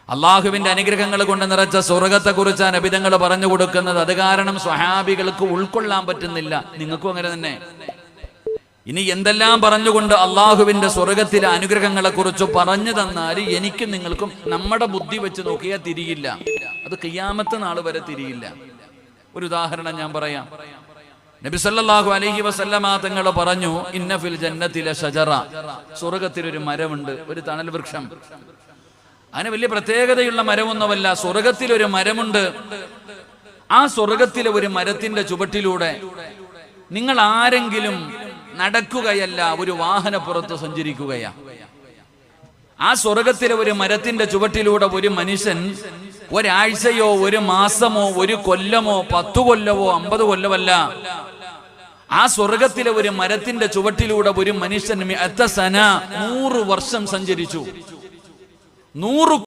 അള്ളാഹുവിന്റെ അനുഗ്രഹങ്ങൾ കൊണ്ട് നിറച്ച സ്വർഗത്തെ കുറിച്ചാണ് നബിതങ്ങൾ പറഞ്ഞു കൊടുക്കുന്നത്. അത് കാരണം സ്വഹാബികൾക്ക് ഉൾക്കൊള്ളാൻ പറ്റുന്നില്ല. നിങ്ങൾക്കും അങ്ങനെ തന്നെ. ഇനി എന്തെല്ലാം പറഞ്ഞുകൊണ്ട് അള്ളാഹുവിന്റെ സ്വർഗത്തിലെ അനുഗ്രഹങ്ങളെ കുറിച്ച് പറഞ്ഞു തന്നാൽ എനിക്കും നിങ്ങൾക്കും നമ്മുടെ ബുദ്ധി വെച്ച് നോക്കിയാൽ തിരിയില്ല. അത് ഖിയാമത്ത് നാൾ വരെ തിരിയില്ല. ഒരു ഉദാഹരണം ഞാൻ പറയാം. നബി സല്ലല്ലാഹു അലൈഹി വസല്ലമ തങ്ങൾ പറഞ്ഞു, ഇന്ന ഫിൽ ജന്നത്തിലെ ഷജറ, സ്വർഗത്തിലൊരു മരമുണ്ട്, ഒരു തണൽ വൃക്ഷം. അതിന് വലിയ പ്രത്യേകതയുള്ള മരമൊന്നുമല്ല. സ്വർഗത്തിലൊരു മരമുണ്ട്. ആ സ്വർഗത്തിലെ ഒരു മരത്തിന്റെ ചുവട്ടിലൂടെ നിങ്ങൾ ആരെങ്കിലും നടക്കുകയല്ല, ഒരു വാഹനപ്പുറത്ത് സഞ്ചരിക്കുകയാ. ആ സ്വർഗത്തിലെ ഒരു മരത്തിന്റെ ചുവട്ടിലൂടെ ഒരു മനുഷ്യൻ ഒരാഴ്ചയോ ഒരു മാസമോ ഒരു കൊല്ലമോ 10 കൊല്ലമോ 50 കൊല്ലമല്ല, ആ സ്വർഗത്തിലെ ഒരു മരത്തിന്റെ ചുവട്ടിലൂടെ ഒരു മനുഷ്യൻ 100 വർഷം സഞ്ചരിച്ചു. 100